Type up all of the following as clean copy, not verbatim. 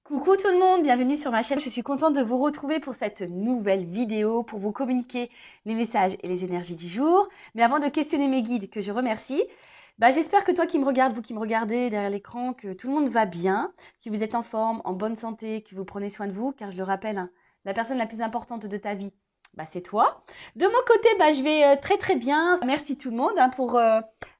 Coucou tout le monde, bienvenue sur ma chaîne. Je suis contente de vous retrouver pour cette nouvelle vidéo pour vous communiquer les messages et les énergies du jour. Mais avant de questionner mes guides, que je remercie, j'espère que toi qui me regardes, vous qui me regardez derrière l'écran, que tout le monde va bien, que vous êtes en forme, en bonne santé, que vous prenez soin de vous, car je le rappelle, hein, la personne la plus importante de ta vie, c'est toi. De mon côté, je vais très très bien. Merci tout le monde pour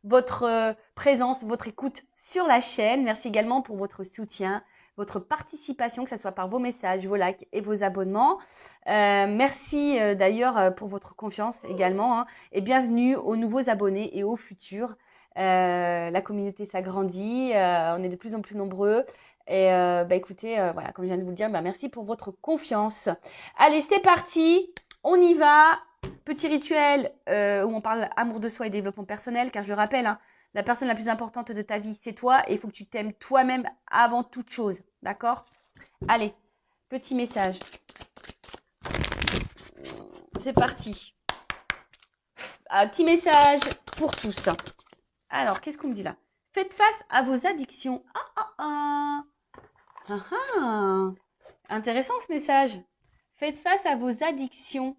votre présence, votre écoute sur la chaîne. Merci également pour votre soutien, votre participation, que ce soit par vos messages, vos likes et vos abonnements. Merci d'ailleurs pour votre confiance également, hein, et bienvenue aux nouveaux abonnés et aux futurs. La communauté s'agrandit, on est de plus en plus nombreux. Et écoutez, voilà, comme je viens de vous le dire, merci pour votre confiance. Allez, c'est parti, on y va. Petit rituel où on parle amour de soi et développement personnel, car je le rappelle, hein, la personne la plus importante de ta vie, c'est toi, et il faut que tu t'aimes toi-même avant toute chose. D'accord? Allez, petit message. C'est parti. Un petit message pour tous. Alors, qu'est-ce qu'on me dit là? Faites face à vos addictions. Intéressant ce message. Faites face à vos addictions.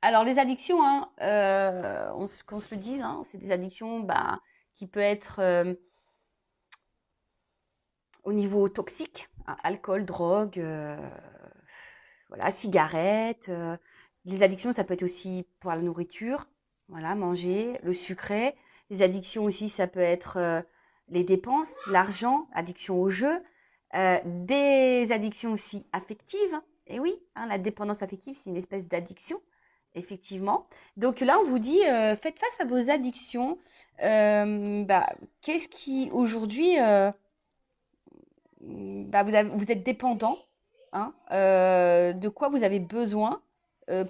Alors, les addictions, qu'on se le dise, hein, c'est des addictions qui peuvent être au niveau toxique, hein, alcool, drogue, voilà, cigarettes. Les addictions, ça peut être aussi pour la nourriture, voilà, manger, le sucré. Les addictions aussi, ça peut être les dépenses, l'argent, addiction au jeu. Des addictions aussi affectives. Et oui, hein, la dépendance affective, c'est une espèce d'addiction, effectivement. Donc là, on vous dit, faites face à vos addictions. Qu'est-ce qui, aujourd'hui, vous êtes dépendant, hein, de quoi vous avez besoin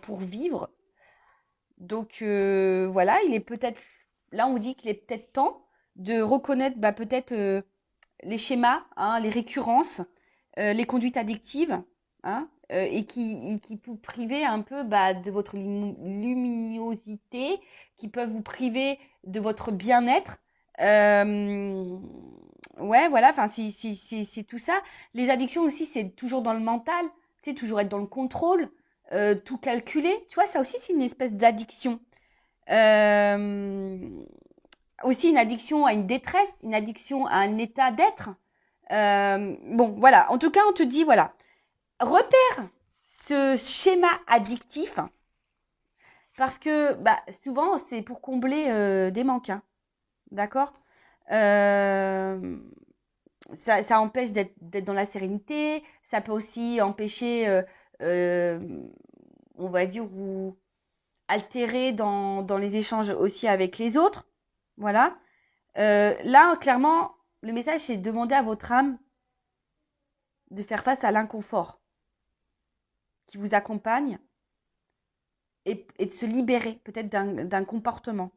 pour vivre. Donc voilà, il est peut-être, là on vous dit qu'il est peut-être temps de reconnaître peut-être les schémas, hein, les récurrences, les conduites addictives, hein, et qui peuvent priver un peu de votre luminosité, qui peuvent vous priver de votre bien-être. Ouais, voilà, enfin, c'est tout ça. Les addictions aussi, c'est toujours dans le mental, tu sais, toujours être dans le contrôle, tout calculer. Tu vois, ça aussi, c'est une espèce d'addiction. Aussi une addiction à une détresse, une addiction à un état d'être. Bon, voilà. En tout cas, on te dit, voilà, repère ce schéma addictif parce que souvent, c'est pour combler des manques. Hein. D'accord? Ça empêche d'être dans la sérénité. Ça peut aussi empêcher, on va dire, ou altérer dans les échanges aussi avec les autres. Voilà. Là, clairement, le message, c'est de demander à votre âme de faire face à l'inconfort qui vous accompagne et de se libérer peut-être d'un comportement.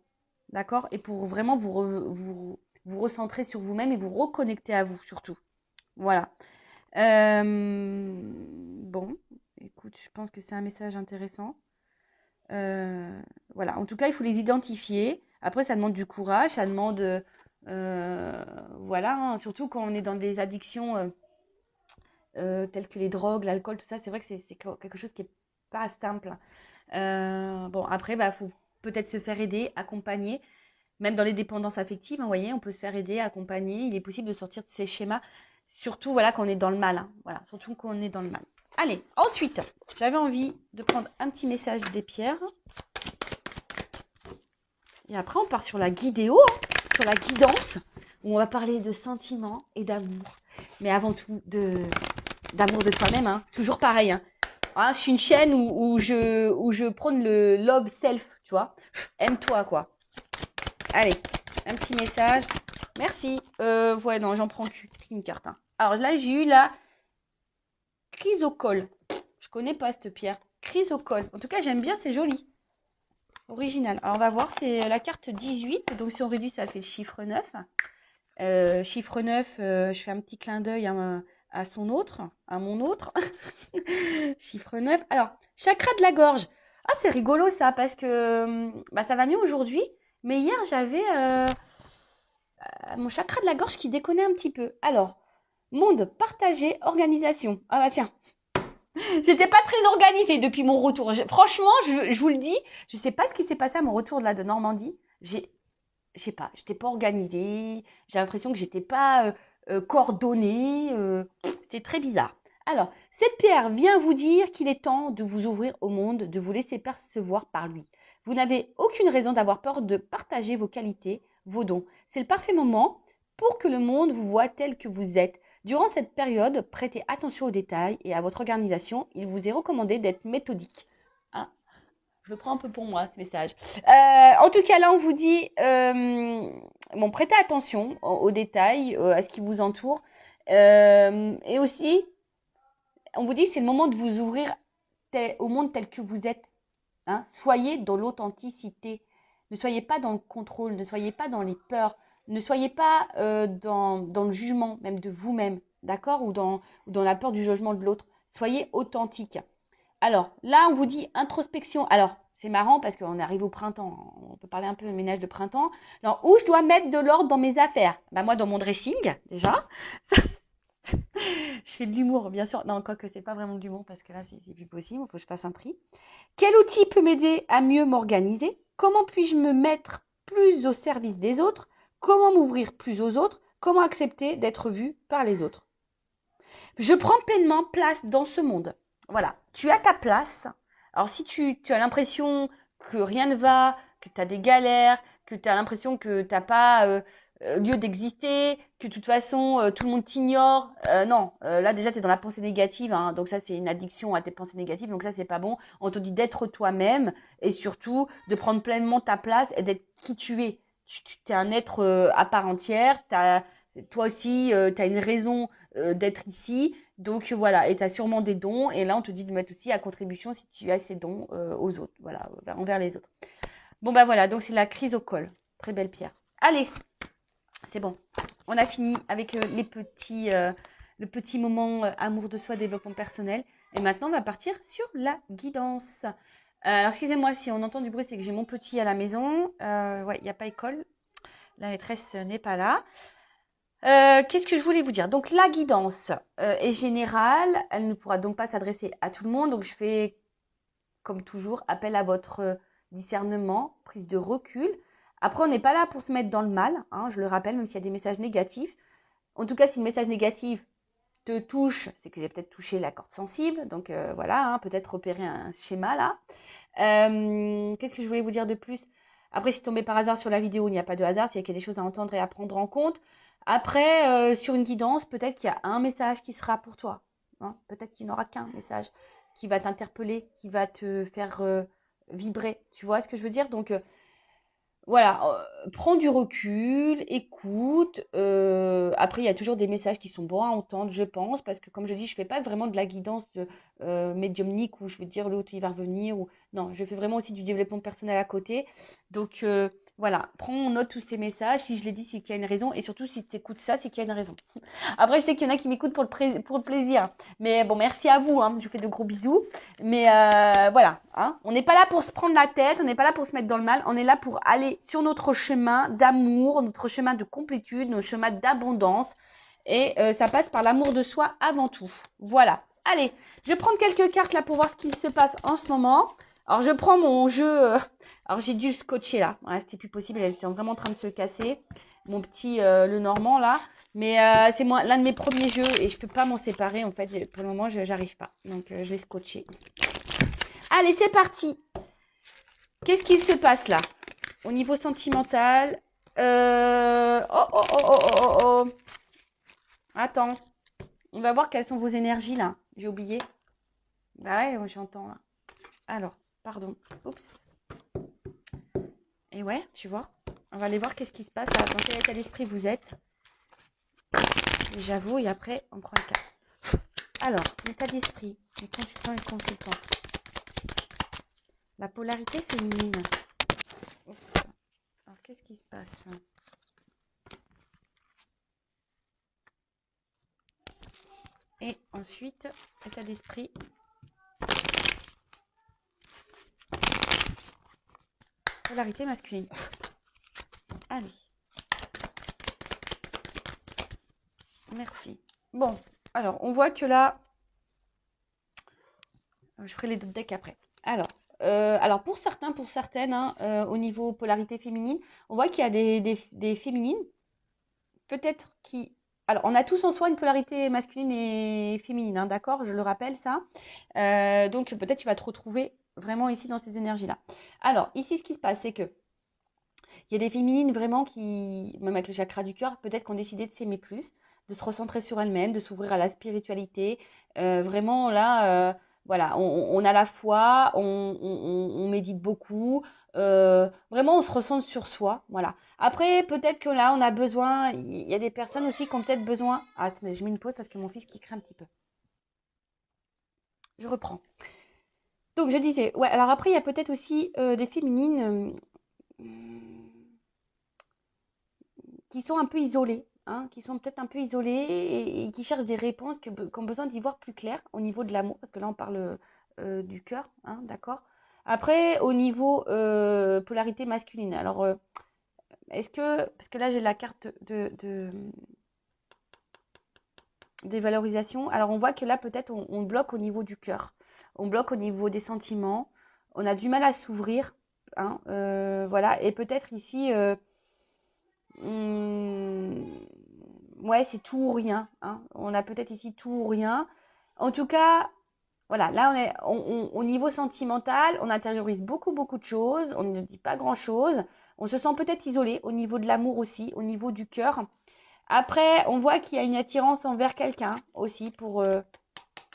D'accord? Et pour vraiment vous recentrer sur vous-même et vous reconnecter à vous surtout. Voilà. Bon, écoute, je pense que c'est un message intéressant. Voilà. En tout cas, il faut les identifier. Après, ça demande du courage, ça demande... voilà, hein, surtout quand on est dans des addictions telles que les drogues, l'alcool, tout ça, c'est vrai que c'est quelque chose qui n'est pas simple. Bon, après, il faut peut-être se faire aider, accompagner. Même dans les dépendances affectives, hein, vous voyez, on peut se faire aider, accompagner. Il est possible de sortir de ces schémas, surtout voilà, quand on est dans le mal. Hein, voilà, surtout quand on est dans le mal. Allez, ensuite, j'avais envie de prendre un petit message des pierres. Et après, on part sur la guidéo, hein, sur la guidance, où on va parler de sentiments et d'amour. Mais avant tout, d'amour de soi-même. Hein, toujours pareil. Hein. Hein, je suis une chaîne où je prône le love self, tu vois. Aime-toi, quoi. Allez, un petit message. Merci. Ouais, non, j'en prends qu'une carte. Hein. Alors là, j'ai eu la chrysocole. Je connais pas cette pierre. Chrysocole. En tout cas, j'aime bien, c'est joli. Original. Alors, on va voir, c'est la carte 18. Donc, si on réduit, ça fait le chiffre 9. Chiffre 9, je fais un petit clin d'œil à son autre, à mon autre. Chiffre 9. Alors, chakra de la gorge. Ah, c'est rigolo ça, parce que ça va mieux aujourd'hui. Mais hier, j'avais mon chakra de la gorge qui déconnait un petit peu. Alors, Monde partagé, organisation. Ah bah tiens, j'étais pas très organisée depuis mon retour. Franchement, je vous le dis, je sais pas ce qui s'est passé à mon retour de Normandie. Je sais pas, j'étais pas organisée. J'ai l'impression que j'étais pas coordonnée. C'était très bizarre. Alors, cette pierre vient vous dire qu'il est temps de vous ouvrir au monde, de vous laisser percevoir par lui. Vous n'avez aucune raison d'avoir peur de partager vos qualités, vos dons. C'est le parfait moment pour que le monde vous voie tel que vous êtes. Durant cette période, prêtez attention aux détails et à votre organisation. Il vous est recommandé d'être méthodique. Hein, je le prends un peu pour moi, ce message. En tout cas, là, on vous dit, bon, prêtez attention aux détails, à ce qui vous entoure. Et aussi, on vous dit que c'est le moment de vous ouvrir au monde tel que vous êtes. Hein. Soyez dans l'authenticité. Ne soyez pas dans le contrôle, ne soyez pas dans les peurs, ne soyez pas dans le jugement même de vous-même, d'accord, ou dans la peur du jugement de l'autre. Soyez authentique. Alors, là, on vous dit introspection. Alors, c'est marrant parce qu'on arrive au printemps. On peut parler un peu de ménage de printemps. Alors, où je dois mettre de l'ordre dans mes affaires? Bah, moi, dans mon dressing, déjà. Je fais de l'humour, bien sûr. Non, quoique, c'est pas vraiment de l'humour parce que là, c'est plus possible. Il faut que je fasse un tri. Quel outil peut m'aider à mieux m'organiser? Comment puis-je me mettre plus au service des autres? Comment m'ouvrir plus aux autres? Comment accepter d'être vu par les autres? Je prends pleinement place dans ce monde. Voilà, tu as ta place. Alors si tu as l'impression que rien ne va, que tu as des galères, que tu as l'impression que tu n'as pas lieu d'exister, que de toute façon tout le monde t'ignore, non, là déjà tu es dans la pensée négative, hein, donc ça c'est une addiction à tes pensées négatives, donc ça c'est pas bon. On te dit d'être toi-même et surtout de prendre pleinement ta place et d'être qui tu es. Tu es un être à part entière, toi aussi tu as une raison d'être ici. Donc voilà, et tu as sûrement des dons. Et là, on te dit de mettre aussi à contribution si tu as ces dons aux autres, voilà, envers les autres. Bon, bah voilà, donc c'est la crise au col. Très belle pierre. Allez, c'est bon. On a fini avec le petit moment amour de soi, développement personnel. Et maintenant, on va partir sur la guidance. Alors, excusez-moi si on entend du bruit, c'est que j'ai mon petit à la maison. Ouais, il n'y a pas école. La maîtresse n'est pas là. Qu'est-ce que je voulais vous dire? Donc, la guidance est générale. Elle ne pourra donc pas s'adresser à tout le monde. Donc, je fais, comme toujours, appel à votre discernement, prise de recul. Après, on n'est pas là pour se mettre dans le mal. Hein, je le rappelle, même s'il y a des messages négatifs. En tout cas, si le message négatif te touche, c'est que j'ai peut-être touché la corde sensible. Donc, voilà, hein, peut-être repérer un schéma là. Qu'est-ce que je voulais vous dire de plus? Après, si tombez par hasard sur la vidéo, il n'y a pas de hasard. S'il y a des choses à entendre et à prendre en compte. Après, sur une guidance, peut-être qu'il y a un message qui sera pour toi. Hein. Peut-être qu'il n'y en aura qu'un message qui va t'interpeller, qui va te faire vibrer. Tu vois ce que je veux dire? Donc, voilà, prends du recul, écoute. Après, il y a toujours des messages qui sont bons à entendre, je pense, parce que comme je dis, je fais pas vraiment de la guidance médiumnique où je vais te dire l'autre il va revenir. Non, je fais vraiment aussi du développement personnel à côté. Donc voilà, prends en note tous ces messages. Si je l'ai dit, c'est qu'il y a une raison. Et surtout, si tu écoutes ça, c'est qu'il y a une raison. Après, je sais qu'il y en a qui m'écoutent pour le plaisir. Mais bon, merci à vous. Hein, je vous fais de gros bisous. Mais voilà, hein, on n'est pas là pour se prendre la tête, on n'est pas là pour se mettre dans le mal, on est là pour aller sur notre chemin d'amour, notre chemin de complétude, notre chemin d'abondance. Et ça passe par l'amour de soi avant tout. Voilà. Allez, je vais prendre quelques cartes là pour voir ce qui se passe en ce moment. Alors, je prends mon jeu. Alors, j'ai dû le scotcher là. Ouais, c'était plus possible, elle était vraiment en train de se casser. Mon petit le Normand là. Mais c'est l'un de mes premiers jeux et je peux pas m'en séparer. En fait, pour le moment, je n'arrive pas. Donc, je vais scotcher. Allez, c'est parti. Qu'est-ce qu'il se passe là? Au niveau sentimental. Oh. Attends. On va voir quelles sont vos énergies là. J'ai oublié. Bah ouais, j'entends là. Alors, pardon. Oups. Et ouais, tu vois. On va aller voir qu'est-ce qui se passe. Dans quel état d'esprit vous êtes. J'avoue, et après, on prend le cas. Alors, l'état d'esprit. Les consultants et consultantes. La polarité féminine. Oups. Alors, qu'est-ce qui se passe? Et ensuite, état d'esprit. Polarité masculine. Allez. Merci. Bon, alors, on voit que là, je ferai les deux decks après. Alors pour certains, pour certaines, hein, au niveau polarité féminine, on voit qu'il y a des féminines, peut-être qui... Alors, on a tous en soi une polarité masculine et féminine, hein, d'accord? Je le rappelle, ça. Donc, peut-être tu vas te retrouver vraiment ici dans ces énergies-là. Alors, ici, ce qui se passe, c'est que il y a des féminines vraiment qui, même avec le chakra du cœur, peut-être qu'on décidé de s'aimer plus, de se recentrer sur elles-mêmes, de s'ouvrir à la spiritualité. Vraiment, là, voilà, on a la foi, on médite beaucoup. Vraiment, on se recentre sur soi. Voilà. Après, peut-être que là, on a besoin. Il y a des personnes aussi qui ont peut-être besoin. Ah, attendez, je mets une pause parce que mon fils qui crie un petit peu. Je reprends. Donc, je disais, ouais, alors après, il y a peut-être aussi des féminines. Qui sont un peu isolés, hein, qui sont peut-être un peu isolés et qui cherchent des réponses, qui ont besoin d'y voir plus clair au niveau de l'amour, parce que là on parle du cœur, hein, d'accord. Après, au niveau polarité masculine, alors est-ce que, parce que là j'ai la carte des valorisations, alors on voit que là peut-être on bloque au niveau du cœur, on bloque au niveau des sentiments, on a du mal à s'ouvrir, hein, voilà, et peut-être ici... Mmh, ouais, c'est tout ou rien, hein. On a peut-être ici tout ou rien. En tout cas, voilà, là on est au niveau sentimental, on intériorise beaucoup, beaucoup de choses, on ne dit pas grand-chose. On se sent peut-être isolé au niveau de l'amour aussi, au niveau du cœur. Après, on voit qu'il y a une attirance envers quelqu'un aussi pour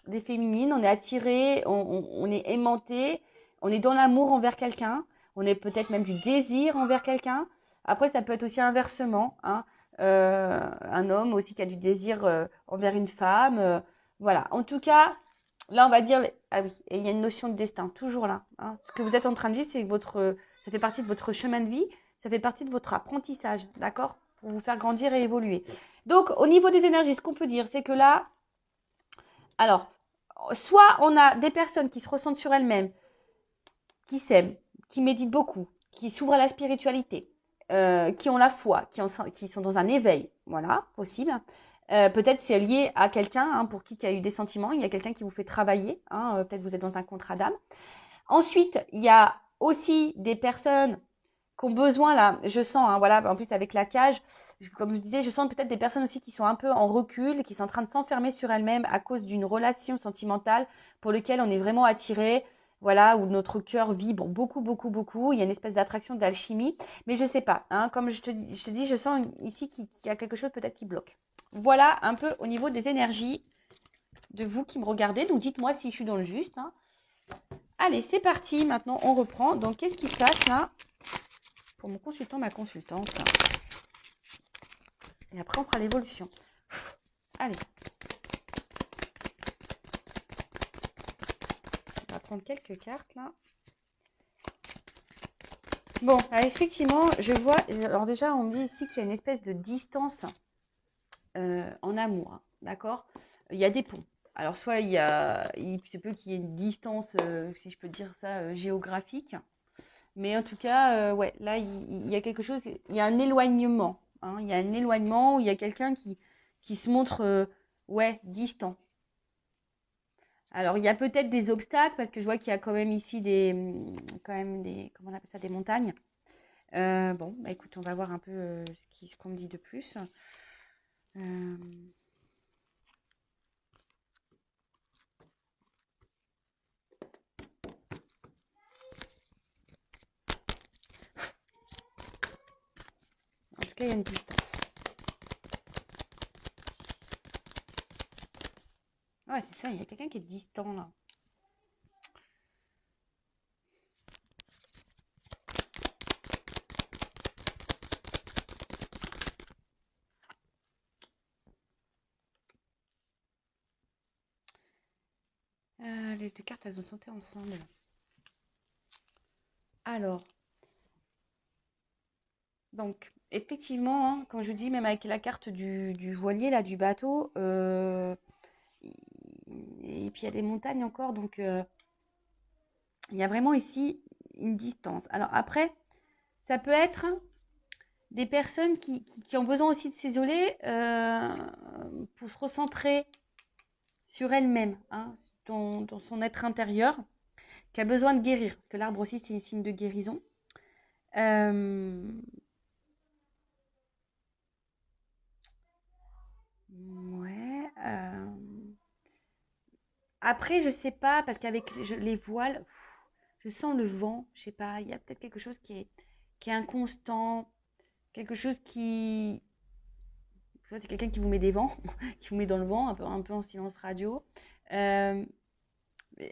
des féminines. On est attiré, on est aimanté, on est dans l'amour envers quelqu'un. On est peut-être même du désir envers quelqu'un. Après, ça peut être aussi inversement, hein. Un homme aussi qui a du désir envers une femme. Voilà. En tout cas, là, on va dire. Ah oui, et il y a une notion de destin, toujours là, hein. Ce que vous êtes en train de vivre, c'est que ça fait partie de votre chemin de vie, ça fait partie de votre apprentissage, d'accord? Pour vous faire grandir et évoluer. Donc, au niveau des énergies, ce qu'on peut dire, c'est que là, alors, soit on a des personnes qui se ressentent sur elles-mêmes, qui s'aiment, qui méditent beaucoup, qui s'ouvrent à la spiritualité, qui ont la foi, qui sont dans un éveil, voilà, possible. Peut-être c'est lié à quelqu'un, hein, pour qui il y a eu des sentiments, il y a quelqu'un qui vous fait travailler, hein, peut-être vous êtes dans un contrat d'âme. Ensuite, il y a aussi des personnes qui ont besoin, là, je sens, hein, voilà, en plus avec la cage, comme je disais, je sens peut-être des personnes aussi qui sont un peu en recul, qui sont en train de s'enfermer sur elles-mêmes à cause d'une relation sentimentale pour laquelle on est vraiment attiré, voilà, où notre cœur vibre beaucoup, beaucoup, beaucoup. Il y a une espèce d'attraction, d'alchimie, mais je sais pas, hein, comme je te dis, je sens ici qu'il y a quelque chose peut-être qui bloque. Voilà un peu au niveau des énergies de vous qui me regardez, donc dites-moi si je suis dans le juste, hein. Allez, c'est parti, maintenant on reprend. Donc qu'est-ce qui se passe là pour mon consultant, ma consultante? Et après, on fera l'évolution. Allez. On va prendre quelques cartes, là. Bon, effectivement, je vois... Alors déjà, on me dit ici qu'il y a une espèce de distance en amour, hein, d'accord? Il y a des ponts. Alors, soit il se peut qu'il y ait une distance, si je peux dire ça, géographique. Mais en tout cas, ouais, là, il y a quelque chose... Il y a un éloignement, hein. Il y a un éloignement où il y a quelqu'un qui se montre, ouais, distant. Alors, il y a peut-être des obstacles parce que je vois qu'il y a quand même ici quand même comment on appelle ça, des montagnes. Bon, bah écoute, on va voir un peu ce qu'on me dit de plus. Euh, En tout cas, il y a une distance. Ouais, c'est ça, il y a quelqu'un qui est distant là. Les deux cartes, elles ont sauté ensemble. Alors, donc, effectivement, hein, quand je dis, même avec la carte du voilier, là, du bateau, et puis il y a des montagnes encore, donc il y a vraiment ici une distance. Alors après, ça peut être des personnes qui ont besoin aussi de s'isoler pour se recentrer sur elle-même, hein, dans son être intérieur, qui a besoin de guérir. Parce que l'arbre aussi, c'est un signe de guérison. Ouais. Après, je sais pas, parce qu'avec les voiles, je sens le vent. Je sais pas, il y a peut-être quelque chose qui est inconstant, quelque chose qui. Ça, c'est quelqu'un qui vous met des vents, qui vous met dans le vent, un peu en silence radio. Euh,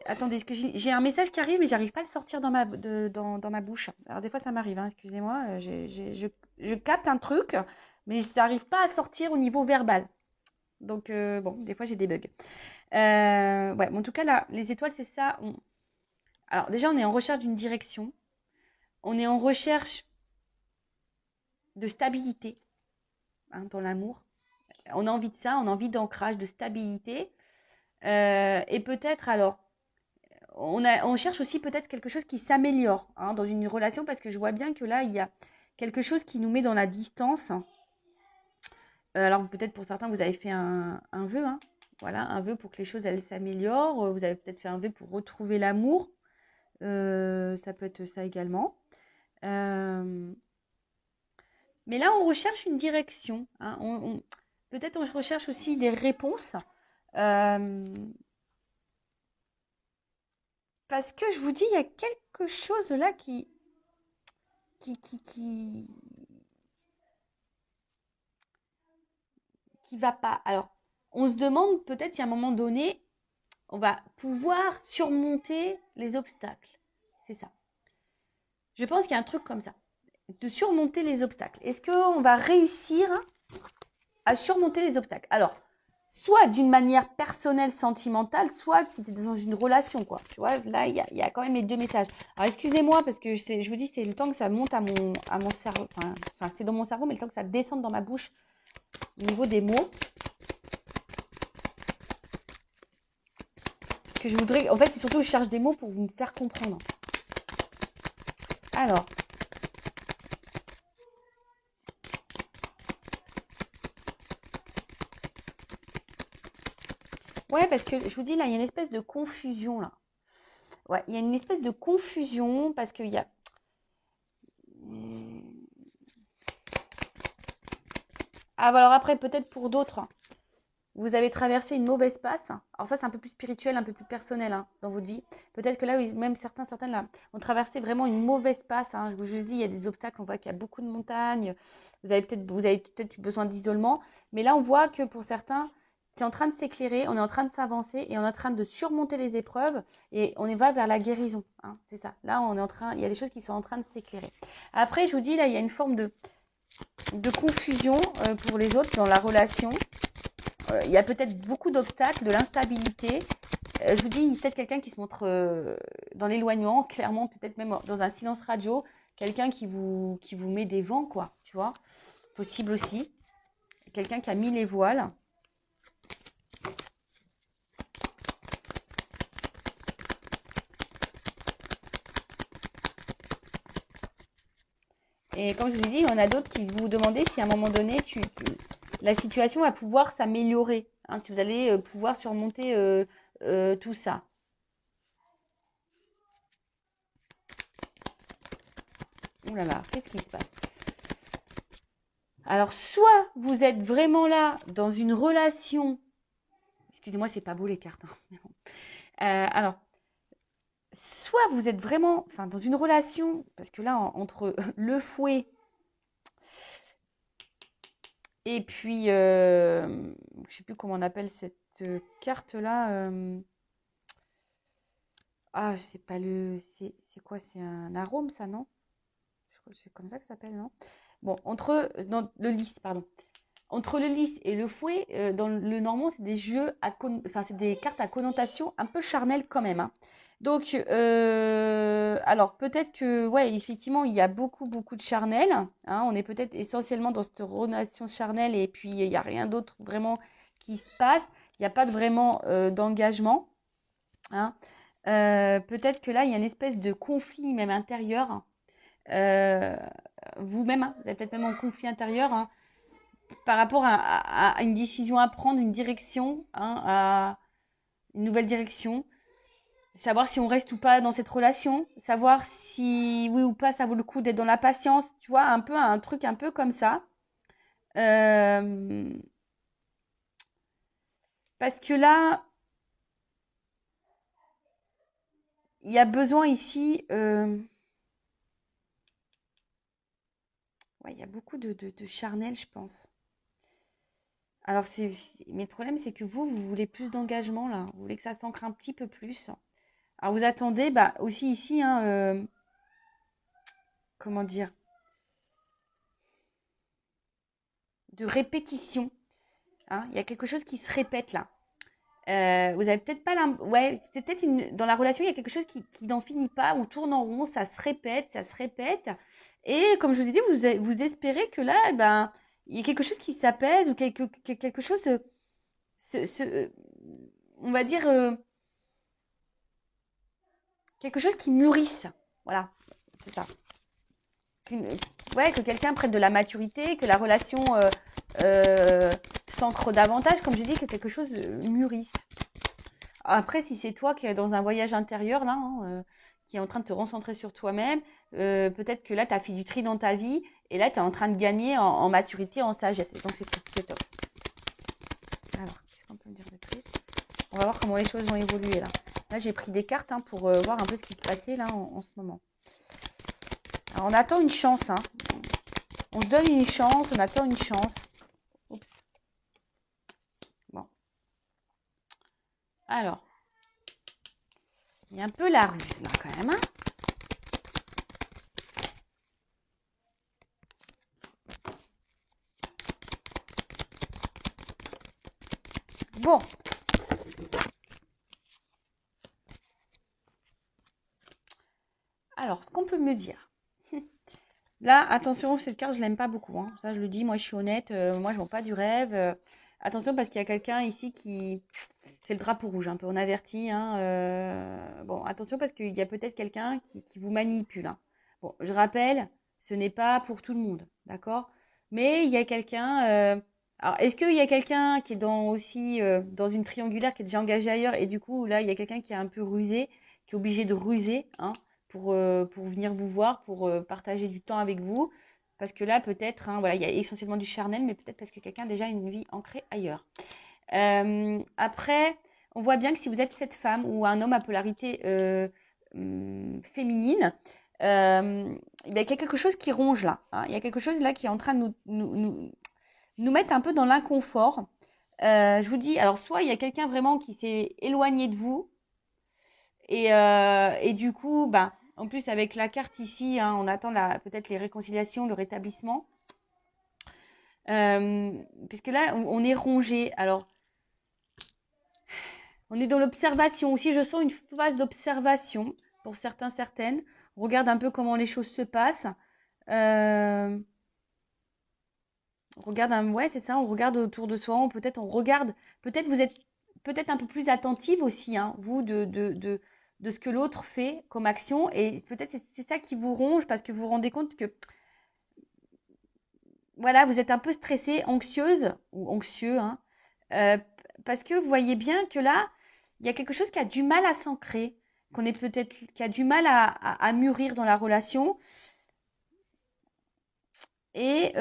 Attendez, est-ce que j'ai un message qui arrive, mais j'arrive pas à le sortir dans dans ma bouche. Alors des fois, ça m'arrive, hein, excusez-moi. Je capte un truc, mais ça n'arrive pas à sortir au niveau verbal. Donc, bon, des fois, j'ai des bugs. Ouais, mais en tout cas, là, les étoiles, c'est ça. Alors déjà, on est en recherche d'une direction. On est en recherche de stabilité, hein, dans l'amour. On a envie de ça, on a envie d'ancrage, de stabilité. Et peut-être, alors, on cherche aussi peut-être quelque chose qui s'améliore, hein, dans une relation, parce que je vois bien que là, il y a quelque chose qui nous met dans la distance. Alors peut-être pour certains, vous avez fait un vœu, hein, voilà, un vœu pour que les choses elles s'améliorent. Vous avez peut-être fait un vœu pour retrouver l'amour. Ça peut être ça également. Euh, mais là, on recherche une direction, hein. Peut-être on recherche aussi des réponses. Euh, Parce que je vous dis, il y a quelque chose là qui, qui, qui, qui va pas. Alors, on se demande peut-être si à un moment donné, on va pouvoir surmonter les obstacles. C'est ça. Je pense qu'il y a un truc comme ça, de surmonter les obstacles. Est-ce qu'on va réussir à surmonter les obstacles? Alors, soit d'une manière personnelle, sentimentale, soit si tu es dans une relation, quoi. Tu vois, là, il y a quand même les deux messages. Alors, excusez-moi, parce que je vous dis, c'est le temps que ça monte à mon cerveau. Enfin, c'est dans mon cerveau, mais le temps que ça descende dans ma bouche au niveau des mots. Parce que je voudrais... En fait, c'est surtout que je cherche des mots pour vous me faire comprendre. Alors... Ouais, parce que je vous dis, là, il y a une espèce de confusion, là. Ouais, il y a une espèce de confusion parce qu'il y a... Ah, bah alors après, peut-être pour d'autres, vous avez traversé une mauvaise passe. Alors ça, c'est un peu plus spirituel, un peu plus personnel, hein, dans votre vie. Peut-être que là, oui, même certaines là, ont traversé vraiment une mauvaise passe, hein. Je vous dis, il y a des obstacles, on voit qu'il y a beaucoup de montagnes. Vous avez peut-être besoin d'isolement. Mais là, on voit que pour certains, c'est en train de s'éclairer, on est en train de s'avancer et on est en train de surmonter les épreuves et on va vers la guérison, hein, c'est ça. Là, il y a des choses qui sont en train de s'éclairer. Après, je vous dis, là, il y a une forme de confusion pour les autres dans la relation. Il y a peut-être beaucoup d'obstacles, de l'instabilité. Je vous dis, peut-être quelqu'un qui se montre dans l'éloignement, clairement, peut-être même dans un silence radio, quelqu'un qui vous met des vents, quoi, tu vois. Possible aussi. Quelqu'un qui a mis les voiles. Et comme je vous ai dit, il y en a d'autres qui vous demandaient si à un moment donné, la situation va pouvoir s'améliorer, hein, si vous allez pouvoir surmonter tout ça. Ouh là là, qu'est-ce qui se passe? Alors, soit vous êtes vraiment là dans une relation. Excusez-moi, c'est pas beau les cartes, hein. Alors, soit vous êtes vraiment dans une relation, parce que là, entre le fouet et puis, je ne sais plus comment on appelle cette carte-là. Ah, c'est pas le. C'est quoi? C'est un arôme, ça, non? Je crois que c'est comme ça que ça s'appelle, non? Bon, dans le lys, pardon. Entre le lys et le fouet, dans le normand, c'est des c'est des cartes à connotation un peu charnelle quand même, hein. Donc, alors peut-être que, ouais, effectivement, il y a beaucoup, beaucoup de charnel, hein. On est peut-être essentiellement dans cette relation charnelle et puis il n'y a rien d'autre vraiment qui se passe. Il n'y a pas vraiment d'engagement, hein. Peut-être que là, il y a une espèce de conflit même intérieur. vous-même, hein, vous êtes peut-être même en conflit intérieur, hein, par rapport à une décision à prendre, une direction, hein, à une nouvelle direction. Savoir si on reste ou pas dans cette relation, savoir si oui ou pas ça vaut le coup d'être dans la patience, tu vois, un peu un truc un peu comme ça. Euh, Parce que là, il y a besoin ici, ouais, il y a beaucoup de charnel, je pense. Alors, mais le problème, c'est que vous voulez plus d'engagement, là. Vous voulez que ça s'ancre un petit peu plus. Alors, vous attendez, bah, aussi ici, hein, comment dire, de répétition. Hein. Il y a quelque chose qui se répète, là. Vous avez peut-être pas ouais, c'est peut-être dans la relation, il y a quelque chose qui n'en finit pas, on tourne en rond, ça se répète, ça se répète. Et comme je vous ai dit, vous espérez que là, eh ben, il y a quelque chose qui s'apaise ou quelque chose, on va dire, quelque chose qui mûrisse. Voilà, c'est ça. Ouais, que quelqu'un prenne de la maturité, que la relation s'ancre davantage, comme j'ai dit, que quelque chose mûrisse. Après, si c'est toi qui es dans un voyage intérieur, là, hein, qui est en train de te recentrer sur toi-même, peut-être que là, tu as fait du tri dans ta vie et là, tu es en train de gagner en maturité, en sagesse. Et donc, c'est top. Alors, qu'est-ce qu'on peut me dire de plus? On va voir comment les choses vont évoluer là. Là, j'ai pris des cartes hein, pour voir un peu ce qui se passait là en ce moment. Alors, on attend une chance. Hein. On se donne une chance, on attend une chance. Oups. Bon. Alors, il y a un peu la ruse là quand même. Hein. Bon. Alors, ce qu'on peut me dire. Là, attention, cette carte, je l'aime pas beaucoup. Hein. Ça, je le dis, moi, je suis honnête. Moi, je vends pas du rêve. Attention, parce qu'il y a quelqu'un ici qui... C'est le drapeau rouge, un peu, on avertit. Hein, bon, attention, parce qu'il y a peut-être quelqu'un qui vous manipule. Hein. Bon, je rappelle, ce n'est pas pour tout le monde, d'accord? Mais il y a quelqu'un... Alors, est-ce qu'il y a quelqu'un qui est aussi dans une triangulaire, qui est déjà engagé ailleurs, et du coup, là, il y a quelqu'un qui est un peu rusé, qui est obligé de ruser, hein, pour venir vous voir, pour partager du temps avec vous. Parce que là, peut-être, hein, voilà, il y a essentiellement du charnel, mais peut-être parce que quelqu'un a déjà une vie ancrée ailleurs. Après, on voit bien que si vous êtes cette femme ou un homme à polarité féminine, il y a quelque chose qui ronge là. Hein. Il y a quelque chose là qui est en train de nous mettre un peu dans l'inconfort. Je vous dis, alors soit il y a quelqu'un vraiment qui s'est éloigné de vous, et du coup, ben, en plus avec la carte ici, hein, on attend peut-être les réconciliations, le rétablissement. Puisque là, on est rongé. Alors, on est dans l'observation. Aussi, je sens une phase d'observation pour certains, certaines. On regarde un peu comment les choses se passent. On regarde, ouais, c'est ça. On regarde autour de soi. Peut-être on regarde. Peut-être vous êtes peut-être un peu plus attentive aussi, hein, vous, de ce que l'autre fait comme action. Et peut-être c'est ça qui vous ronge parce que vous vous rendez compte que voilà, vous êtes un peu stressée, anxieuse ou anxieux, hein, euh, parce que vous voyez bien que là, il y a quelque chose qui a du mal à s'ancrer, qui a du mal à mûrir dans la relation. Et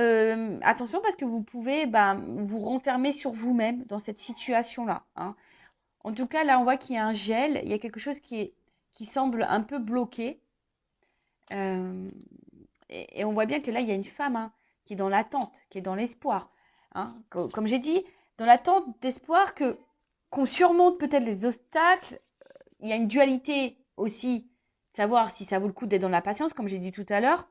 attention parce que vous pouvez vous renfermer sur vous-même dans cette situation-là. Hein. En tout cas, là, on voit qu'il y a un gel, il y a quelque chose qui semble un peu bloqué. Euh, et on voit bien que là, il y a une femme hein, qui est dans l'attente, qui est dans l'espoir. Hein. Comme j'ai dit, dans l'attente d'espoir qu'on surmonte peut-être les obstacles. Il y a une dualité aussi, savoir si ça vaut le coup d'être dans la patience, comme j'ai dit tout à l'heure.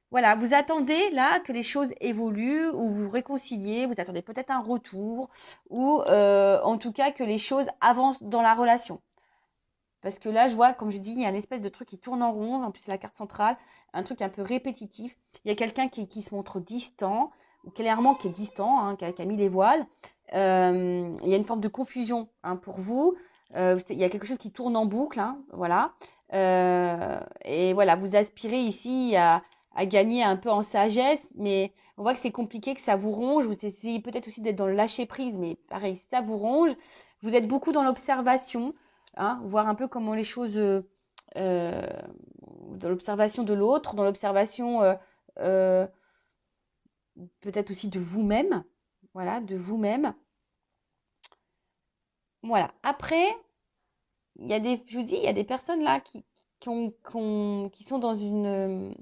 Voilà, vous attendez là que les choses évoluent ou vous réconciliez, vous attendez peut-être un retour ou en tout cas que les choses avancent dans la relation. Parce que là, je vois, comme je dis, il y a une espèce de truc qui tourne en rond. En plus, c'est la carte centrale, un truc un peu répétitif. Il y a quelqu'un qui se montre distant, ou clairement qui est distant, hein, qui a mis les voiles. Il y a une forme de confusion hein, pour vous. Il y a quelque chose qui tourne en boucle, hein, voilà. Et voilà, vous aspirez ici à gagner un peu en sagesse, mais on voit que c'est compliqué, que ça vous ronge. Vous essayez peut-être aussi d'être dans le lâcher-prise, mais pareil, ça vous ronge. Vous êtes beaucoup dans l'observation, hein, voir un peu comment les choses, dans l'observation de l'autre, dans l'observation euh, peut-être aussi de vous-même. Voilà, de vous-même. Voilà. Après, il y a je vous dis, il y a des personnes là qui sont dans une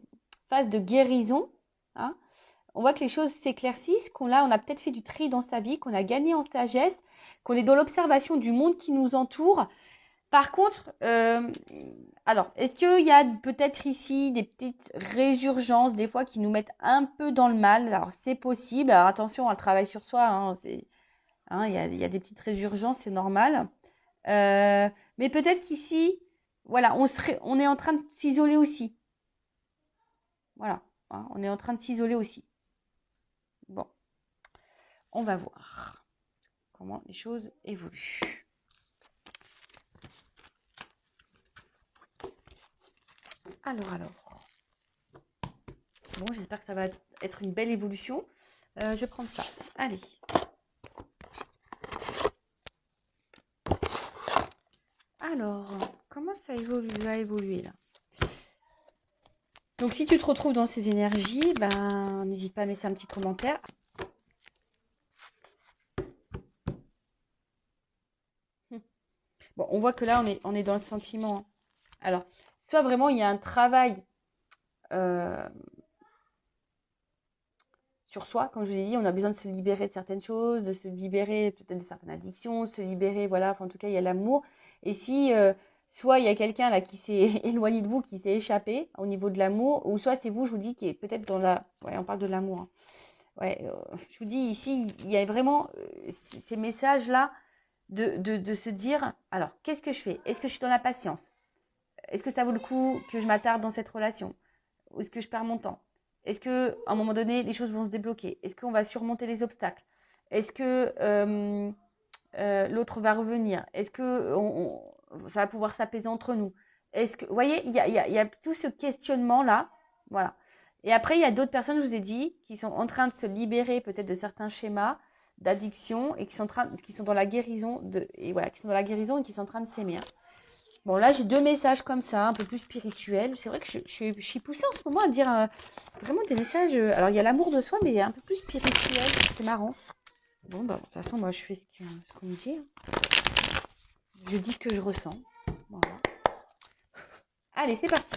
phase de guérison, hein. On voit que les choses s'éclaircissent, on a peut-être fait du tri dans sa vie, qu'on a gagné en sagesse, qu'on est dans l'observation du monde qui nous entoure. Par contre, alors, est-ce qu'il y a peut-être ici des petites résurgences, des fois, qui nous mettent un peu dans le mal? Alors, c'est possible. Alors, attention, on travaille sur soi, hein, il y a des petites résurgences, c'est normal. Mais peut-être qu'ici, voilà, on est en train de s'isoler aussi. Voilà, hein, on est en train de s'isoler aussi. Bon, on va voir comment les choses évoluent. Alors. Bon, j'espère que ça va être une belle évolution. Je vais prendre ça. Allez. Alors, comment ça va évoluer là? Donc, si tu te retrouves dans ces énergies, ben, n'hésite pas à laisser un petit commentaire. Bon, on voit que là, on est dans le sentiment. Alors, soit vraiment, il y a un travail sur soi, comme je vous ai dit, on a besoin de se libérer de certaines choses, de se libérer peut-être de certaines addictions, se libérer, voilà, enfin, en tout cas, il y a l'amour. Et si, soit il y a quelqu'un là qui s'est éloigné de vous, qui s'est échappé au niveau de l'amour, ou soit c'est vous, je vous dis, qui est peut-être dans la... Ouais, on parle de l'amour. Hein. Ouais, je vous dis, ici, il y a vraiment ces messages-là de se dire, alors, qu'est-ce que je fais? Est-ce que je suis dans la patience? Est-ce que ça vaut le coup que je m'attarde dans cette relation? Ou est-ce que je perds mon temps? Est-ce qu'à un moment donné, les choses vont se débloquer? Est-ce qu'on va surmonter les obstacles? Est-ce que l'autre va revenir? Est-ce que ça va pouvoir s'apaiser entre nous? Est-ce que, vous voyez, il y a tout ce questionnement-là. Voilà. Et après, il y a d'autres personnes, je vous ai dit, qui sont en train de se libérer peut-être de certains schémas d'addiction et qui sont dans la guérison qui sont dans la guérison et qui sont en train de s'aimer. Bon, là, j'ai 2 messages comme ça, un peu plus spirituels. C'est vrai que je suis poussée en ce moment à dire vraiment des messages. Alors, il y a l'amour de soi, mais un peu plus spirituel. C'est marrant. Bon, bah, de toute façon, moi, je fais ce qu'on me dit. Je dis ce que je ressens. Voilà. Allez, c'est parti.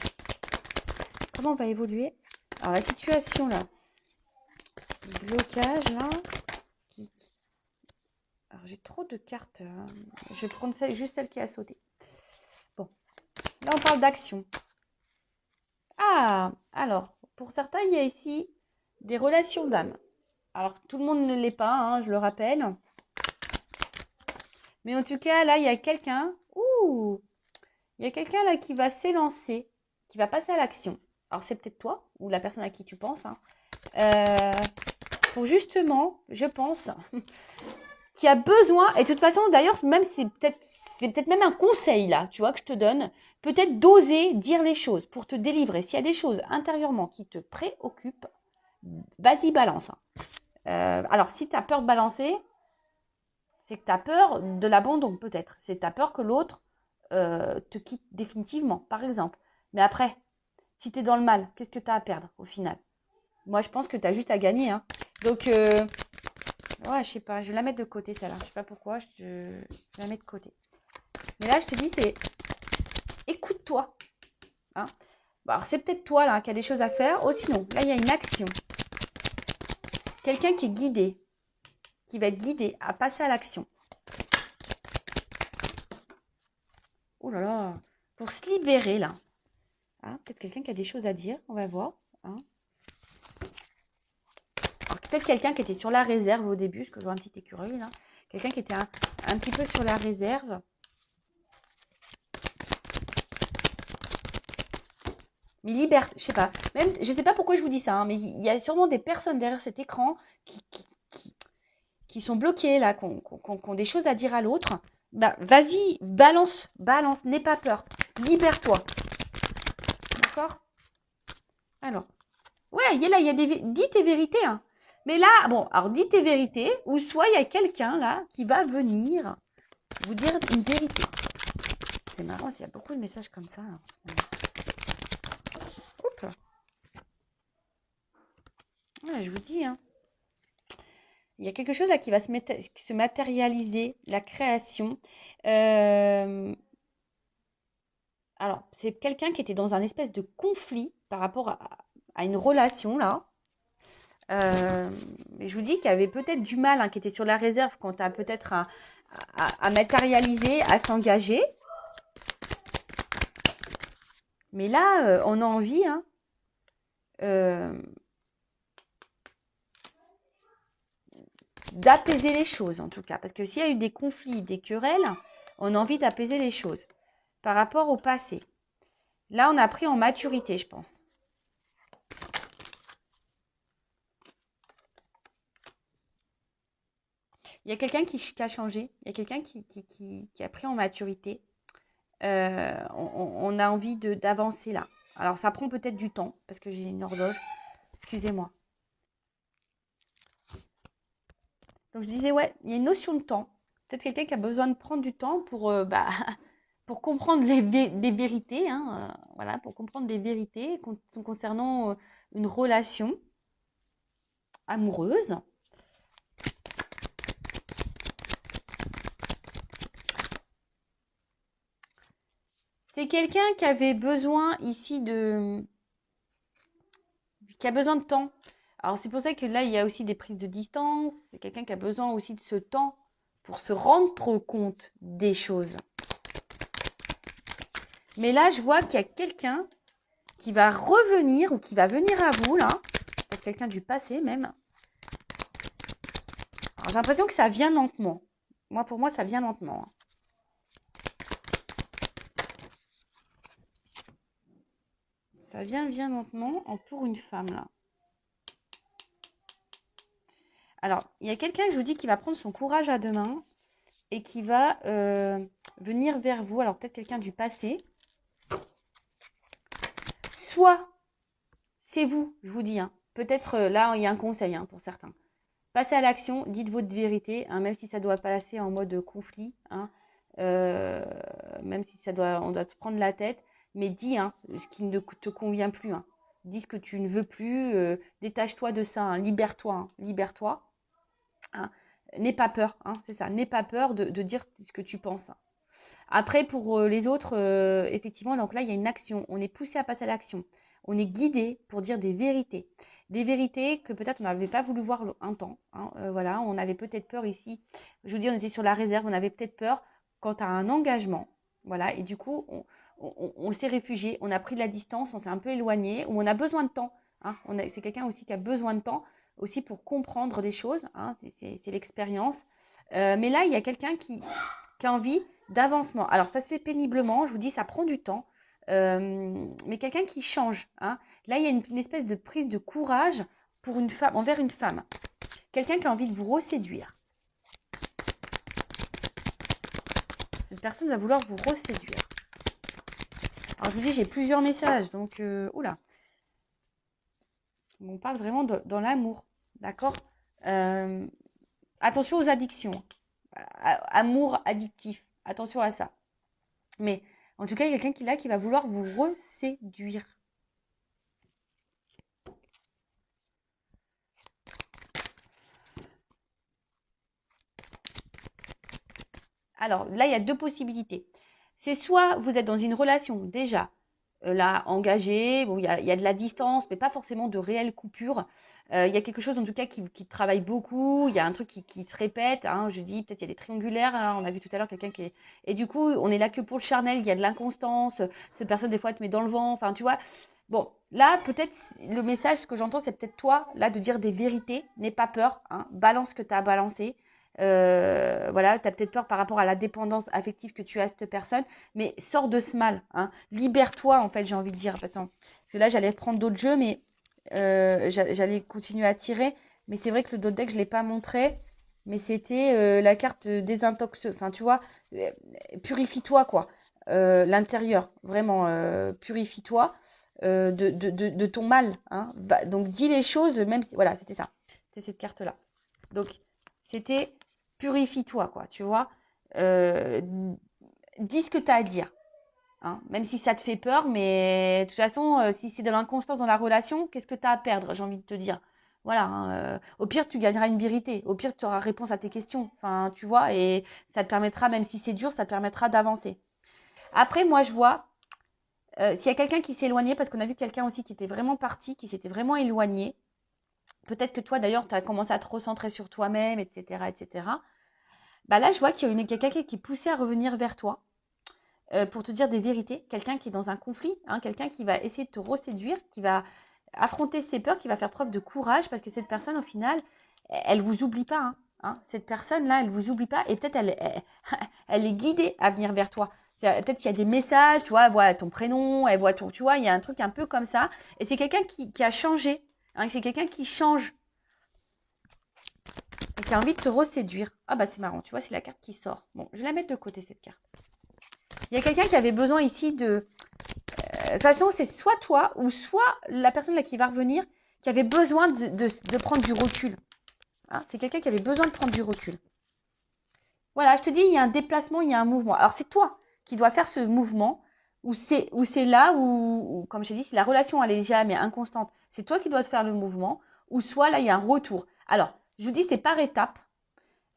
Comment on va évoluer? Alors, la situation, là. Le blocage, là. Alors, j'ai trop de cartes. Je vais prendre juste celle qui a sauté. Bon. Là, on parle d'action. Ah, alors, pour certains, il y a ici des relations d'âme. Alors, tout le monde ne l'est pas, hein, je le rappelle. Mais en tout cas, là, il y a quelqu'un. Ouh! Il y a quelqu'un là qui va s'élancer, qui va passer à l'action. Alors, c'est peut-être toi ou la personne à qui tu penses. Hein, pour justement, je pense, qui a besoin, et de toute façon, d'ailleurs, même c'est peut-être même un conseil là, tu vois, que je te donne, peut-être d'oser dire les choses pour te délivrer. S'il y a des choses intérieurement qui te préoccupent, vas-y, balance. Alors, si tu as peur de balancer, c'est que tu as peur de l'abandon, peut-être. C'est que tu as peur que l'autre te quitte définitivement, par exemple. Mais après, si tu es dans le mal, qu'est-ce que tu as à perdre au final? Moi, je pense que tu as juste à gagner. Hein. Donc, ouais, je sais pas, je vais la mettre de côté, celle-là. Je sais pas pourquoi, je vais la mettre de côté. Mais là, je te dis, c'est écoute-toi. Hein. Bon, alors, c'est peut-être toi, là, qui a des choses à faire. Oh, sinon, là, il y a une action. Quelqu'un qui est guidé, qui va être guidé à passer à l'action. Oh là là, pour se libérer, là. Hein, peut-être quelqu'un qui a des choses à dire, on va voir. Hein. Peut-être quelqu'un qui était sur la réserve au début, parce que je vois un petit écureuil là. Quelqu'un qui était un petit peu sur la réserve. Mais libère, je sais pas. Même, je sais pas pourquoi je vous dis ça, hein, mais il y a sûrement des personnes derrière cet écran qui sont bloquées là, qui ont des choses à dire à l'autre. Bah, vas-y, balance, n'aie pas peur. Libère-toi. D'accord? Alors, ouais, là, il y a dis tes vérités, hein. Mais là, bon, alors dis tes vérités, ou soit il y a quelqu'un là qui va venir vous dire une vérité. C'est marrant, il y a beaucoup de messages comme ça. En ce moment. Oups. Ouais, je vous dis, hein. Il y a quelque chose là qui va se matérialiser, la création. Alors, c'est quelqu'un qui était dans un espèce de conflit par rapport à une relation là. Je vous dis qu'il y avait peut-être du mal, hein, qui était sur la réserve quant à peut-être à matérialiser, à s'engager. Mais là, on a envie, hein, d'apaiser les choses en tout cas. Parce que s'il y a eu des conflits, des querelles, on a envie d'apaiser les choses par rapport au passé. Là, on a pris en maturité, je pense. Il y a quelqu'un qui a changé. Il y a quelqu'un qui a pris en maturité. On a envie d'avancer là. Alors, ça prend peut-être du temps parce que j'ai une horloge. Excusez-moi. Donc, je disais, ouais, il y a une notion de temps. Peut-être quelqu'un qui a besoin de prendre du temps pour comprendre des vérités. Hein, voilà, pour comprendre des vérités concernant une relation amoureuse. C'est quelqu'un qui avait besoin ici qui a besoin de temps. Alors c'est pour ça que là, il y a aussi des prises de distance. C'est quelqu'un qui a besoin aussi de ce temps pour se rendre compte des choses. Mais là, je vois qu'il y a quelqu'un qui va revenir ou qui va venir à vous, là. Peut-être quelqu'un du passé même. Alors j'ai l'impression que ça vient lentement. Pour moi, ça vient lentement. Ça vient lentement pour une femme, là. Alors, il y a quelqu'un, je vous dis, qui va prendre son courage à deux mains et qui va venir vers vous. Alors, peut-être quelqu'un du passé. Soit, c'est vous, je vous dis. Hein. Peut-être, là, il y a un conseil pour certains. Passez à l'action, dites votre vérité, hein, même si ça doit passer en mode conflit. Hein, même si on doit se prendre la tête. Mais dis ce qui ne te convient plus. Hein. Dis ce que tu ne veux plus. Détache-toi de ça. Hein, libère-toi. Hein, libère-toi. Hein. N'aie pas peur, hein, c'est ça. N'aie pas peur de dire ce que tu penses. Hein. Après, pour les autres, effectivement, donc là, il y a une action. On est poussé à passer à l'action. On est guidé pour dire des vérités. Des vérités que peut-être on n'avait pas voulu voir un temps. Hein, voilà, on avait peut-être peur ici. Je vous dis, on était sur la réserve. On avait peut-être peur quant à un engagement. Voilà, et du coup, on s'est réfugié. On a pris de la distance. On s'est un peu éloigné. Ou on a besoin de temps. Hein, c'est quelqu'un aussi qui a besoin de temps aussi pour comprendre des choses. Hein, c'est l'expérience. Mais là, il y a quelqu'un qui a envie d'avancement. Alors, ça se fait péniblement. Je vous dis, ça prend du temps. Mais quelqu'un qui change. Hein. Là, il y a une espèce de prise de courage pour une femme, envers une femme. Quelqu'un qui a envie de vous reséduire. Cette personne va vouloir vous reséduire. Alors, je vous dis, j'ai plusieurs messages. Donc, oula. On parle vraiment dans l'amour. D'accord Attention aux addictions. Amour addictif. Attention à ça. Mais en tout cas, il y a quelqu'un qui va vouloir vous reséduire. Alors là, il y a deux possibilités. C'est soit vous êtes dans une relation déjà là engagée, bon, il y a de la distance, mais pas forcément de réelle coupure. Il y a quelque chose en tout cas qui travaille beaucoup, il y a un truc qui se répète. Hein, je dis peut-être il y a des triangulaires, hein, on a vu tout à l'heure quelqu'un qui est... Et du coup, on est là que pour le charnel, il y a de l'inconstance, cette personne des fois te met dans le vent, enfin tu vois. Bon, là peut-être le message, ce que j'entends, c'est peut-être toi, là, de dire des vérités, n'aie pas peur, hein, balance ce que tu as à balancer. Voilà, tu as peut-être peur par rapport à la dépendance affective que tu as à cette personne, mais sors de ce mal, hein. Libère-toi, en fait, j'ai envie de dire. Attends, parce que là, j'allais prendre d'autres jeux, mais j'allais continuer à tirer. Mais c'est vrai que le dos deck, je ne l'ai pas montré, mais c'était la carte désintox. Enfin, tu vois, purifie-toi, quoi. L'intérieur, vraiment, purifie-toi. de ton mal. Hein. Donc, dis les choses, même si... Voilà, c'était ça. C'était cette carte-là. Donc, c'était purifie-toi, quoi, tu vois. Dis ce que tu as à dire. Hein. Même si ça te fait peur, mais de toute façon, si c'est de l'inconstance dans la relation, qu'est-ce que tu as à perdre, j'ai envie de te dire. Voilà, hein, au pire, tu gagneras une vérité. Au pire, tu auras réponse à tes questions. Enfin, tu vois, et ça te permettra, même si c'est dur, ça te permettra d'avancer. Après, moi, je vois, s'il y a quelqu'un qui s'est éloigné, parce qu'on a vu quelqu'un aussi qui était vraiment parti, qui s'était vraiment éloigné, peut-être que toi, d'ailleurs, tu as commencé à te recentrer sur toi-même, etc., etc. Bah là, je vois qu'il y a quelqu'un qui est poussé à revenir vers toi pour te dire des vérités. Quelqu'un qui est dans un conflit, hein, quelqu'un qui va essayer de te reséduire, qui va affronter ses peurs, qui va faire preuve de courage, parce que cette personne, au final, elle vous oublie pas. Hein. Cette personne-là, elle vous oublie pas, et peut-être elle est guidée à venir vers toi. Peut-être qu'il y a des messages, tu vois, elle voit ton prénom, elle voit ton, tu vois, il y a un truc un peu comme ça. Et c'est quelqu'un qui a changé. Hein, c'est quelqu'un qui change et qui a envie de te reséduire. Ah bah c'est marrant, tu vois, c'est la carte qui sort. Bon, je vais la mettre de côté, cette carte. Il y a quelqu'un qui avait besoin ici de... De toute façon, c'est soit toi ou soit la personne là qui va revenir qui avait besoin de prendre du recul. Hein, c'est quelqu'un qui avait besoin de prendre du recul. Voilà, je te dis, il y a un déplacement, il y a un mouvement. Alors, c'est toi qui dois faire ce mouvement où c'est là où, comme j'ai dit, si la relation elle est jamais inconstante, c'est toi qui dois te faire le mouvement, ou soit là, il y a un retour. Alors, je vous dis, c'est par étapes.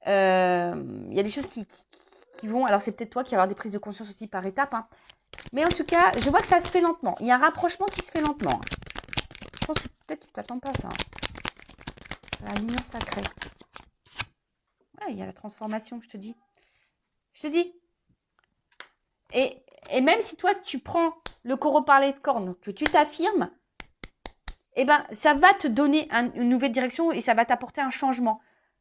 Il y a des choses qui vont... Alors, c'est peut-être toi qui vas avoir des prises de conscience aussi par étapes. Hein. Mais en tout cas, je vois que ça se fait lentement. Il y a un rapprochement qui se fait lentement. Je pense que peut-être tu t'attends pas à ça. La l'union sacrée. Ouais, il y a la transformation, je te dis. Je te dis. Et même si toi, tu prends le coraux parler de cornes, que tu t'affirmes, eh ben, ça va te donner une nouvelle direction et ça va t'apporter un changement.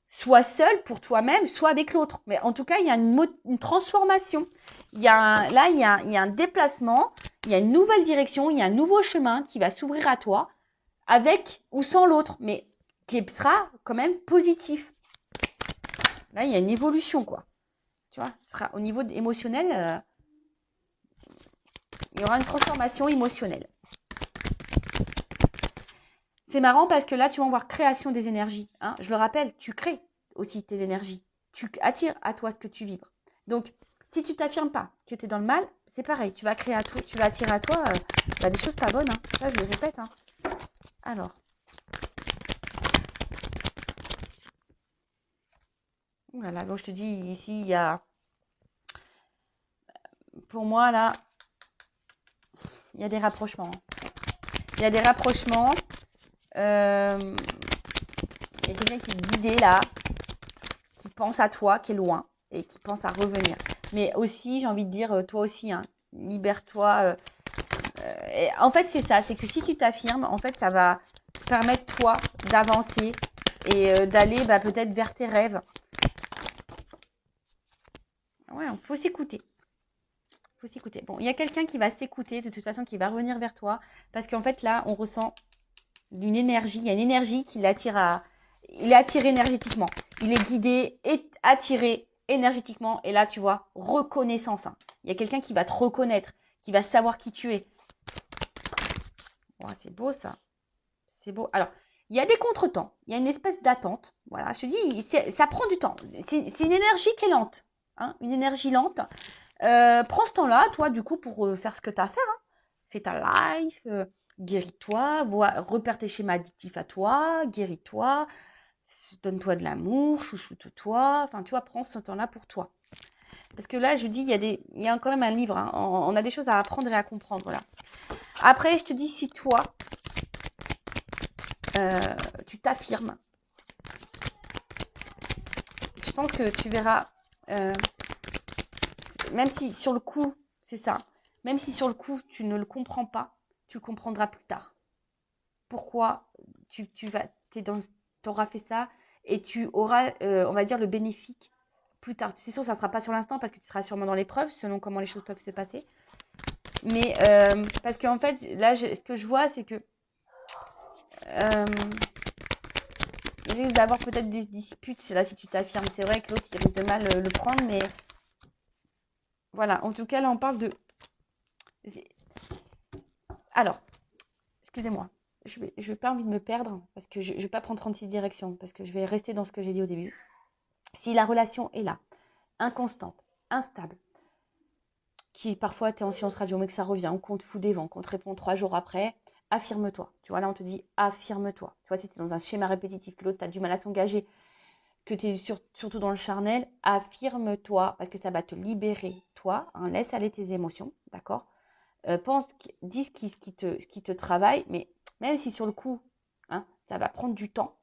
Soit seul pour toi-même, soit avec l'autre. Mais en tout cas, il y a une transformation. Il y a un déplacement, il y a une nouvelle direction, il y a un nouveau chemin qui va s'ouvrir à toi, avec ou sans l'autre, mais qui sera quand même positif. Là, il y a une évolution, quoi. Tu vois, ce sera au niveau émotionnel, il y aura une transformation émotionnelle. C'est marrant parce que là, tu vas voir création des énergies. Hein. Je le rappelle, tu crées aussi tes énergies. Tu attires à toi ce que tu vibres. Donc, si tu t'affirmes pas que tu es dans le mal, c'est pareil. Tu vas créer à toi, tu vas attirer à toi des choses pas bonnes. Hein. Ça, je le répète. Hein. Alors. Voilà, donc je te dis, ici, il y a... Pour moi, là, il y a des rapprochements. Il y a des rapprochements. Il y a quelqu'un qui est guidé là, qui pense à toi, qui est loin et qui pense à revenir. Mais aussi, j'ai envie de dire, toi aussi, hein, libère-toi. En fait, c'est ça, c'est que si tu t'affirmes, en fait, ça va permettre toi d'avancer et d'aller peut-être vers tes rêves. Ouais, il faut s'écouter. Faut s'écouter. Bon, il y a quelqu'un qui va s'écouter, de toute façon, qui va revenir vers toi. Parce qu'en fait, là, on ressent une énergie. Il y a une énergie qui l'attire à... Il est attiré énergétiquement. Il est guidé et attiré énergétiquement. Et là, tu vois, reconnaissance. Hein. Il y a quelqu'un qui va te reconnaître, qui va savoir qui tu es. Oh, c'est beau, ça. C'est beau. Alors, il y a des contretemps. Il y a une espèce d'attente. Voilà, je te dis, ça prend du temps. C'est une énergie qui est lente. Hein, une énergie lente. Prends ce temps-là, toi, du coup, pour faire ce que tu as à faire. Hein. Fais ta life, guéris-toi, repère tes schémas addictifs à toi, guéris-toi, donne-toi de l'amour, chouchoute-toi. Enfin, tu vois, prends ce temps-là pour toi. Parce que là, je dis, il y a quand même un livre. Hein. On a des choses à apprendre et à comprendre. Là. Après, je te dis, si toi, tu t'affirmes, je pense que tu verras, même si sur le coup, c'est ça, même si sur le coup, tu ne le comprends pas, tu le comprendras plus tard. Pourquoi tu auras fait ça et tu auras, on va dire, le bénéfice plus tard. C'est sûr, ça ne sera pas sur l'instant parce que tu seras sûrement dans l'épreuve, selon comment les choses peuvent se passer. Mais parce qu'en fait, là, ce que je vois, c'est que il risque d'avoir peut-être des disputes. Là, si tu t'affirmes, c'est vrai que l'autre, il risque de mal le prendre, mais voilà. En tout cas, là, on parle de... Alors, excusez-moi, je vais pas envie de me perdre parce que je vais pas prendre 36 directions parce que je vais rester dans ce que j'ai dit au début. Si la relation est là, inconstante, instable, qui parfois tu es en silence radio mais que ça revient, qu'on te fout des vents, qu'on te répond 3 jours après, affirme-toi. Tu vois, là on te dit affirme-toi. Tu vois, si tu es dans un schéma répétitif, que l'autre tu as du mal à s'engager, que tu es surtout dans le charnel, affirme-toi parce que ça va te libérer, toi. Hein, laisse aller tes émotions, d'accord? Dis ce qui te travaille, mais même si sur le coup, hein, ça va prendre du temps,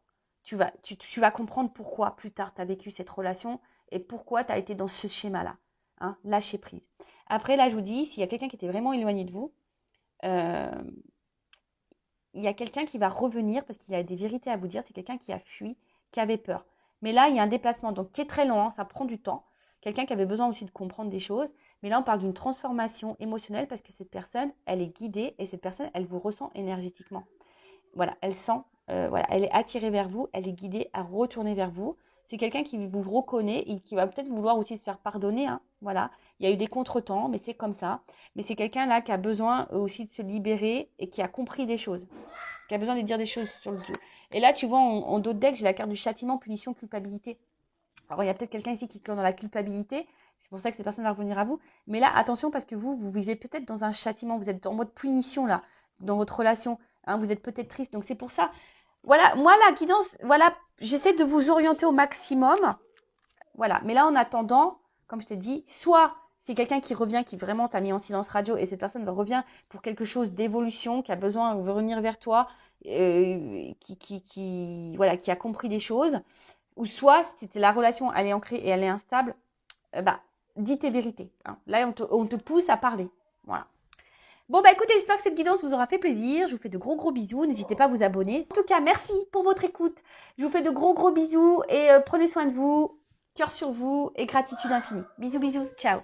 tu vas comprendre pourquoi plus tard tu as vécu cette relation et pourquoi tu as été dans ce schéma-là. Hein, lâcher prise. Après, là, je vous dis, s'il y a quelqu'un qui était vraiment éloigné de vous, il y a quelqu'un qui va revenir parce qu'il a des vérités à vous dire. C'est quelqu'un qui a fui, qui avait peur. Mais là, il y a un déplacement donc qui est très long, hein, ça prend du temps. Quelqu'un qui avait besoin aussi de comprendre des choses. Mais là, on parle d'une transformation émotionnelle parce que cette personne, elle est guidée et cette personne, elle vous ressent énergétiquement. Voilà, elle sent, voilà, elle est attirée vers vous, elle est guidée à retourner vers vous. C'est quelqu'un qui vous reconnaît et qui va peut-être vouloir aussi se faire pardonner. Hein, voilà, il y a eu des contretemps, mais c'est comme ça. Mais c'est quelqu'un là qui a besoin aussi de se libérer et qui a compris des choses, qui a besoin de dire des choses sur le dos. Et là, tu vois, en dos de deck, j'ai la carte du châtiment, punition, culpabilité. Alors, il y a peut-être quelqu'un ici qui est dans la culpabilité. C'est pour ça que cette personne va revenir à vous. Mais là, attention, parce que vous vivez peut-être dans un châtiment. Vous êtes en mode punition, là, dans votre relation. Hein, vous êtes peut-être triste. Donc, c'est pour ça. Voilà, moi, la guidance, voilà, j'essaie de vous orienter au maximum. Voilà. Mais là, en attendant, comme je t'ai dit, soit c'est quelqu'un qui revient, qui vraiment t'a mis en silence radio et cette personne revient pour quelque chose d'évolution, qui a besoin de revenir vers toi, voilà, qui a compris des choses. Ou soit, si la relation, elle est ancrée et elle est instable, dis tes vérités. Hein. Là, on te pousse à parler. Voilà. Bon, écoutez, j'espère que cette guidance vous aura fait plaisir. Je vous fais de gros bisous. N'hésitez pas à vous abonner. En tout cas, merci pour votre écoute. Je vous fais de gros bisous et prenez soin de vous. Cœur sur vous et gratitude infinie. Bisous. Ciao.